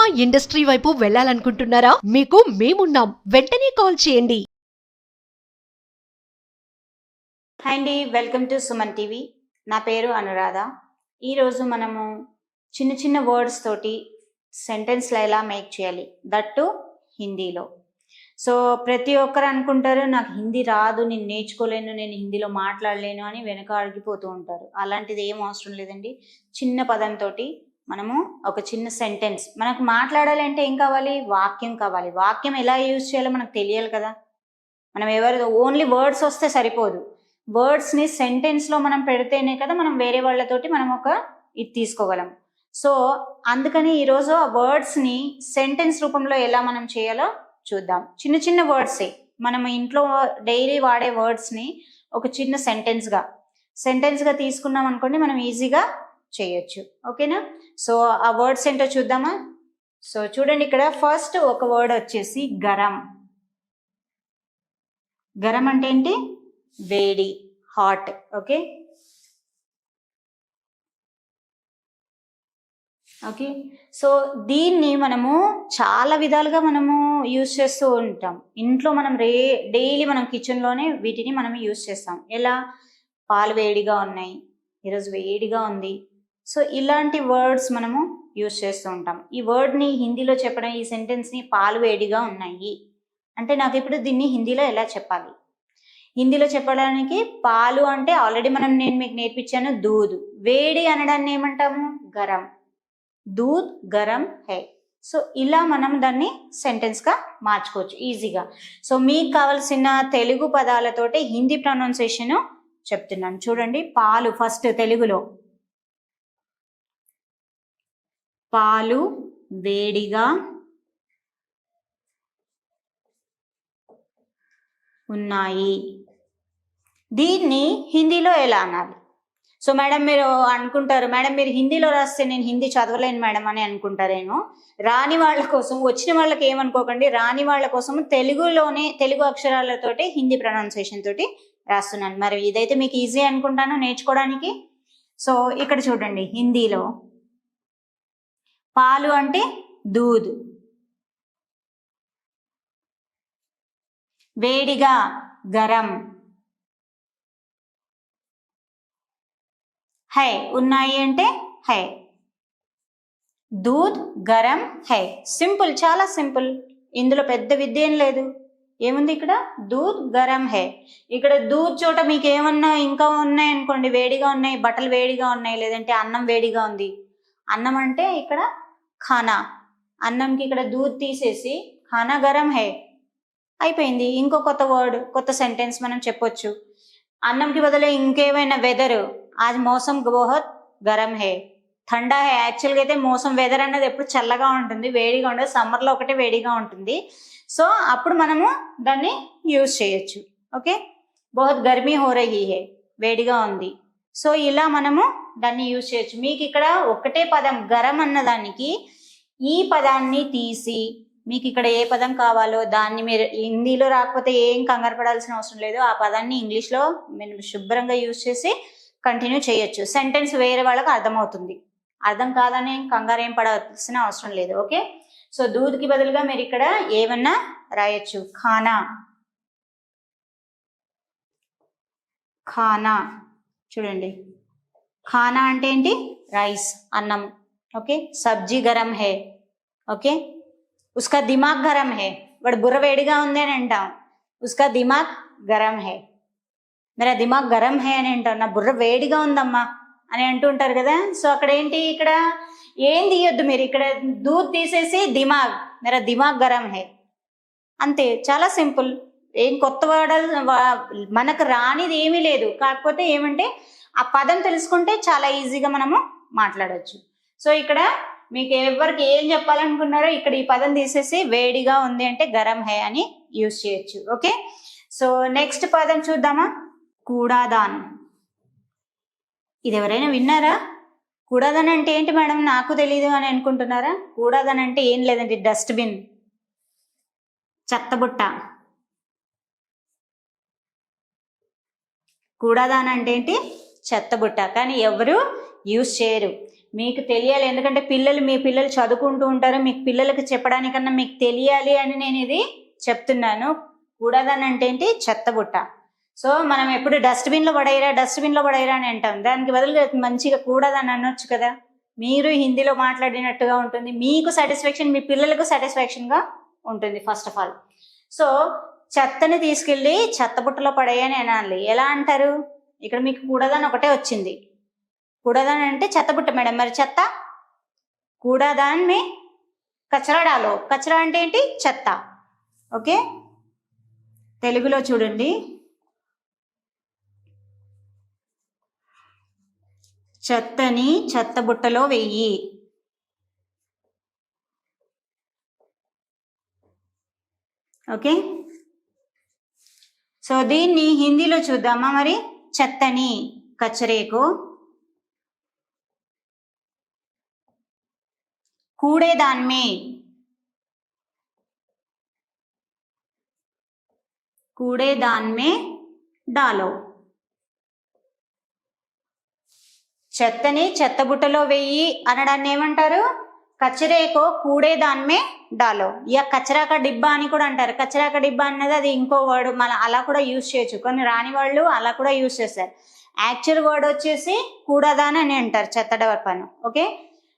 Cinema industry వైపు వెళ్ళాలనుకుంటున్నారా? మీకు మేమున్నాం. వెంటనే కాల్ చేయండి. హాయ్ అండి, వెల్కమ్ టు సుమన్ టీవీ. నా పేరు అనురాధ. ఈరోజు మనము చిన్న చిన్న వర్డ్స్ తోటి సెంటెన్స్లు ఎలా మేక్ చేయాలి, దట్టు హిందీలో. సో ప్రతి ఒక్కరు అనుకుంటారు నాకు హిందీ రాదు, నేను నేర్చుకోలేను, నేను హిందీలో మాట్లాడలేను అని వెనక అడిగిపోతూ ఉంటారు. అలాంటిది ఏం అవసరం లేదండి. చిన్న పదంతో మనము ఒక చిన్న సెంటెన్స్, మనకు మాట్లాడాలంటే ఏం కావాలి? వాక్యం కావాలి. వాక్యం ఎలా యూజ్ చేయాలో మనకు తెలియాలి కదా. మనం ఎవరు ఓన్లీ వర్డ్స్ వస్తే సరిపోదు. వర్డ్స్ని సెంటెన్స్లో మనం పెడితేనే కదా మనం వేరే వాళ్ళతోటి మనం ఒక ఇది తీసుకోగలం. సో అందుకని ఈరోజు ఆ వర్డ్స్ని సెంటెన్స్ రూపంలో ఎలా మనం చేయాలో చూద్దాం. చిన్న చిన్న వర్డ్సే మనం ఇంట్లో డైలీ వాడే వర్డ్స్ని ఒక చిన్న సెంటెన్స్గా తీసుకున్నాం అనుకోండి, మనం ఈజీగా చేయొచ్చు. ఓకేనా? సో ఆ వర్డ్స్ ఏంటో చూద్దామా? సో చూడండి, ఇక్కడ ఫస్ట్ ఒక వర్డ్ వచ్చేసి గరం. గరం అంటే ఏంటి? వేడి, హాట్. ఓకే ఓకే సో దీన్ని మనము చాలా విధాలుగా మనము యూజ్ చేస్తూ ఉంటాం. ఇంట్లో మనం డైలీ మనం కిచెన్లోనే వీటిని మనం యూజ్ చేస్తాం. ఎలా? పాలు వేడిగా ఉన్నాయి, ఈరోజు వేడిగా ఉంది. సో ఇలాంటి వర్డ్స్ మనము యూజ్ చేస్తూ ఉంటాం. ఈ వర్డ్ని హిందీలో చెప్పడం, ఈ సెంటెన్స్ని పాలు వేడిగా ఉన్నాయి అంటే నాకు ఇప్పుడు దీన్ని హిందీలో ఎలా చెప్పాలి? హిందీలో చెప్పడానికి పాలు అంటే ఆల్రెడీ నేను మీకు నేర్పించాను, దూద్. వేడి అనడాన్ని ఏమంటాము? గరం. దూద్ గరం హై. సో ఇలా మనం దాన్ని సెంటెన్స్గా మార్చుకోవచ్చు ఈజీగా. సో మీకు కావాల్సిన తెలుగు పదాలతోటి హిందీ ప్రొనౌన్సియేషన్ చెప్తున్నాను. చూడండి, పాలు ఫస్ట్ తెలుగులో. పాలు వేడిగా ఉన్నాయి. దీన్ని హిందీలో ఎలా అనాలి? సో మేడం మీరు అనుకుంటారు, మేడం మీరు హిందీలో రాస్తే నేను హిందీ చదవలేను మేడం అని అనుకుంటారేమో. రాని వాళ్ళ కోసం, వచ్చిన వాళ్ళకి ఏమనుకోకండి, రాని వాళ్ళ కోసం తెలుగులోనే తెలుగు అక్షరాలతోటి హిందీ ప్రొనౌన్సియేషన్ తోటి రాస్తున్నాను. మరి ఇదైతే మీకు ఈజీ అనుకుంటాను నేర్చుకోవడానికి. సో ఇక్కడ చూడండి, హిందీలో పాలు అంటే దూద్, వేడిగా గరం, హై ఉన్నాయి అంటే హై. దూద్ గరం హై. సింపుల్, చాలా సింపుల్. ఇందులో పెద్ద విద్య ఏం లేదు. ఏముంది ఇక్కడ? దూద్ గరం హై. ఇక్కడ దూద్ చోట మీకు ఏమన్నా ఇంకా ఉన్నాయి అనుకోండి, వేడిగా ఉన్నాయి, బట్టలు వేడిగా ఉన్నాయి, లేదంటే అన్నం వేడిగా ఉంది. అన్నం అంటే ఇక్కడ ఖానా. అన్నంకి ఇక్కడ దూద్ తీసేసి ఖానా గరం హై అయిపోయింది. ఇంకో కొత్త వర్డ్, కొత్త సెంటెన్స్ మనం చెప్పొచ్చు. అన్నంకి బదులు ఇంకేమైనా వెదర్, आज मौसम बहुत గరం హే, ఠండా హే. యాక్చువల్గా అయితే మోసం వెదర్ అనేది ఎప్పుడు చల్లగా ఉంటుంది, వేడిగా ఉండదు. సమ్మర్లో ఒకటే వేడిగా ఉంటుంది. సో అప్పుడు మనము దాన్ని యూజ్ చేయొచ్చు. ఓకే, బహుత్ గర్మీ హో రహీ హే, వేడిగా ఉంది. సో ఇలా మనము దాన్ని యూజ్ చేయొచ్చు. మీకు ఇక్కడ ఒకటే పదం గరం అన్నదానికి ఈ పదాన్ని తీసి మీకు ఇక్కడ ఏ పదం కావాలో దాన్ని మీరు హిందీలో రాకపోతే ఏం కంగారు పడాల్సిన అవసరం లేదు. ఆ పదాన్ని ఇంగ్లీష్లో మీరు శుభ్రంగా యూజ్ చేసి కంటిన్యూ చేయొచ్చు. సెంటెన్స్ వేరే వాళ్ళకి అర్థమవుతుంది. అర్థం కాదని కంగారు ఏం పడాల్సిన అవసరం లేదు. ఓకే, సో దూద్కి బదులుగా మీరు ఇక్కడ ఏమన్నా రాయొచ్చు. ఖానా. ఖానా చూడండి, ఖానా అంటే ఏంటి? రైస్, అన్నం. ఓకే, సబ్జీ గరం హే. ఓకే, ఉస్కా దిమాగ్ గరం హే. వాడు బుర్ర వేడిగా ఉంది అని అంటాం, ఉస్కా దిమాగ్ గరం హే. మేరా దిమాగ్ గరం హే అని అంటారు, నా బుర్ర వేడిగా ఉందమ్మా అని అంటూ ఉంటారు కదా. సో అక్కడ ఏంటి? ఇక్కడ ఏం తీయొద్దు మీరు, ఇక్కడ దూద్ తీసేసి దిమాగ్, మేరా దిమాగ్ గరం హే, అంతే. చాలా సింపుల్. ఏం కొత్త వాడాలి, మనకు రానిది ఏమీ లేదు. కాకపోతే ఏమంటే ఆ పదం తెలుసుకుంటే చాలా ఈజీగా మనము మాట్లాడవచ్చు. సో ఇక్కడ మీకు ఎవరికి ఏం చెప్పాలనుకున్నారో ఇక్కడ ఈ పదం తీసేసి వేడిగా ఉంది అంటే గరం హే అని యూజ్ చేయొచ్చు. ఓకే, సో నెక్స్ట్ పదం చూద్దామా? కూడాదాన్. ఇది ఎవరైనా విన్నారా? కూడాదాన్ అంటే ఏంటి మేడం, నాకు తెలీదు అని అనుకుంటున్నారా? కూడాదాన్ అంటే ఏం లేదండి, డస్ట్బిన్, చెత్తబుట్ట. కూడాదాన్ అంటే ఏంటి? చెత్తబుట్ట. కానీ ఎవరు యూజ్ చేయరు. మీకు తెలియాలి, ఎందుకంటే మీ పిల్లలు చదువుకుంటూ ఉంటారు, మీకు పిల్లలకి చెప్పడానికన్నా మీకు తెలియాలి అని నేను ఇది చెప్తున్నాను. కూడదాని అంటే ఏంటి? చెత్తబుట్ట. సో మనం ఎప్పుడు డస్ట్బిన్లో పడేయరా అని అంటాం. దానికి బదులుగా మంచిగా కూడదని అనొచ్చు కదా. మీరు హిందీలో మాట్లాడినట్టుగా ఉంటుంది, మీకు సాటిస్ఫాక్షన్, మీ పిల్లలకు సాటిస్ఫాక్షన్గా ఉంటుంది. ఫస్ట్ ఆఫ్ ఆల్ సో చెత్తని తీసుకెళ్ళి చెత్తబుట్టలో పడేయని అనాలి. ఎలా అంటారు? ఇక్కడ మీకు కూడదాని ఒకటే వచ్చింది. కూడదాని అంటే చెత్తబుట్ట మేడం, మరి చెత్త కూడదాన్ మే కచరా డాలో. కచరా అంటే ఏంటి? చెత్త. ఓకే, తెలుగులో చూడండి. చెత్తని చెత్తబుట్టలో వెయ్యి. ఓకే, సో దీన్ని హిందీలో చూద్దామా మరి. చెత్తని కచరేకు कूड़ेदान में डालो. చెత్తని చెత్తబుట్టలో వెయ్యి అనడాన్ని ఏమంటారు? కచరేకో కూడేదాన్ మే డాలో. యా కచరా కా డిబ్బా అని కూడా అంటారు. కచరా కా డిబ్బా అన్నది అది ఇంకో వర్డ్, మన అలా కూడా యూజ్ చేయొచ్చు. కొన్ని రాని వాళ్ళు అలా కూడా యూజ్ చేస్తారు. యాక్చువల్ వర్డ్ వచ్చేసి కూడదాన్ అని అంటారు, చెత్త డబ్బాను. ఓకే,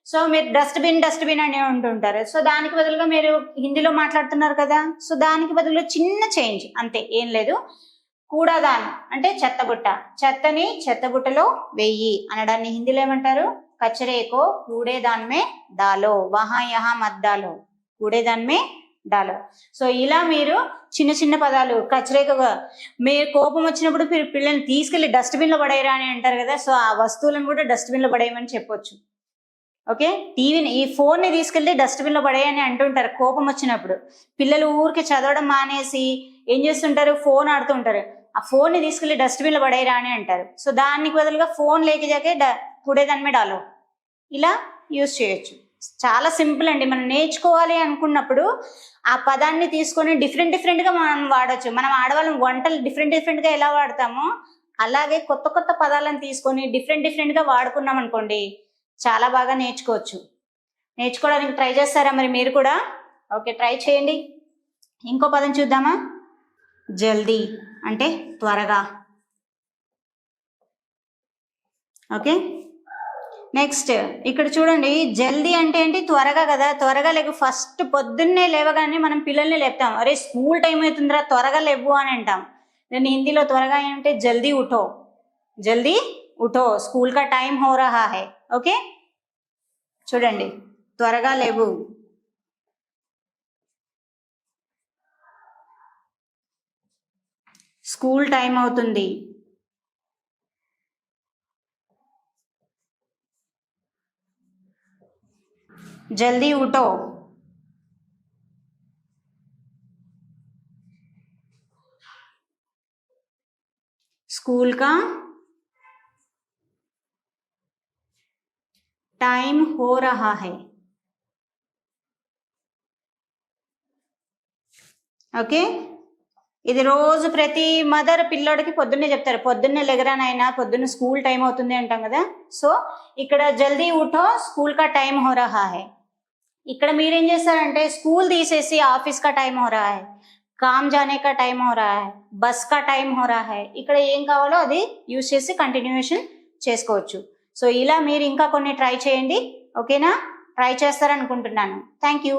సో మీరు డస్ట్బిన్ అని ఉంటుంటారు. సో దానికి బదులుగా మీరు హిందీలో మాట్లాడుతున్నారు కదా, సో దానికి బదులు చిన్న చేంజ్ అంతే, ఏం లేదు. కూడదాన్ అంటే చెత్తబుట్ట. చెత్తని చెత్తబుట్టలో వెయ్యి అనడాన్ని హిందీలో ఏమంటారు? కచరేకో కూడేదాన్ మే డాలో. వహా యహా మత్ డాలో, కూడేదాన్ మే డాలో. సో ఇలా మీరు చిన్న చిన్న పదాలు. కచరేకగా మీరు కోపం వచ్చినప్పుడు పిల్లల్ని తీసుకెళ్లి డస్ట్బిన్లో పడేయరా అని అంటారు కదా, సో ఆ వస్తువులను కూడా డస్ట్బిన్లో పడేయమని చెప్పొచ్చు. ఓకే, టీవీని, ఈ ఫోన్ని తీసుకెళ్లి డస్ట్బిన్లో పడేయని అంటుంటారు కోపం వచ్చినప్పుడు. పిల్లలు ఊరికి చదవడం మానేసి ఏం చేస్తుంటారు? ఫోన్ ఆడుతుంటారు. ఆ ఫోన్ని తీసుకెళ్లి డస్ట్బిన్లో పడేయరా అని అంటారు. సో దానికి బదులుగా ఫోన్ లేకే జాకే కూడేదాన్ మే డాలో ఇలా యూజ్ చేయొచ్చు. చాలా సింపుల్ అండి. మనం నేర్చుకోవాలి అనుకున్నప్పుడు ఆ పదాన్ని తీసుకొని డిఫరెంట్గా మనం వాడచ్చు. మనం ఆడవాళ్ళం వంటలు డిఫరెంట్గా ఎలా వాడతామో అలాగే కొత్త కొత్త పదాలను తీసుకొని డిఫరెంట్గా వాడుకున్నాం అనుకోండి, చాలా బాగా నేర్చుకోవచ్చు. నేర్చుకోవడానికి ట్రై చేస్తారా మరి మీరు కూడా? ఓకే, ట్రై చేయండి. ఇంకో పదం చూద్దామా. జల్దీ అంటే త్వరగా. ఓకే, నెక్స్ట్ ఇక్కడ చూడండి. జల్దీ అంటే ఏంటి? త్వరగా కదా. త్వరగా లేవు. ఫస్ట్ పొద్దున్నే లేవగానే మనం పిల్లల్ని లేపుతాం. అరే స్కూల్ టైం అవుతుందిరా త్వరగా లేవు అని అంటాం. దాన్ని హిందీలో త్వరగా ఏంటంటే జల్దీ ఉఠో. జల్దీ ఉఠో, స్కూల్ కా టైం హో రహా హై. ఓకే, చూడండి, త్వరగా లేవు. స్కూల్ టైం అవుతుంది. జల్దీ ఉఠో. स्कूल का टाइम हो रहा है. ఓకే, ఇది రోజు ప్రతి మదర్ పిల్లోడికి పొద్దున్నే చెప్తారు. పొద్దున్నే లెగరానైనా పొద్దున్న స్కూల్ టైం అవుతుంది అంటాం కదా. సో ఇక్కడ జల్దీ ఉఠో, స్కూల్ కా టైం హో రహా హై. ఇక్కడ మీరేం చేస్తారంటే స్కూల్ తీసేసి ఆఫీస్ కా టైం హో రహా హై, కామ్ జానే కా టైం హో రహా హై, బస్ కా టైం హో రహా హై. ఇక్కడ ఏం కావాలో అది యూజ్ చేసి కంటిన్యూషన్ చేసుకోవచ్చు. సో ఇలా మీరు ఇంకా కొన్ని ట్రై చేయండి. ఓకేనా? ట్రై చేస్తారనుకుంటున్నాను. Thank you.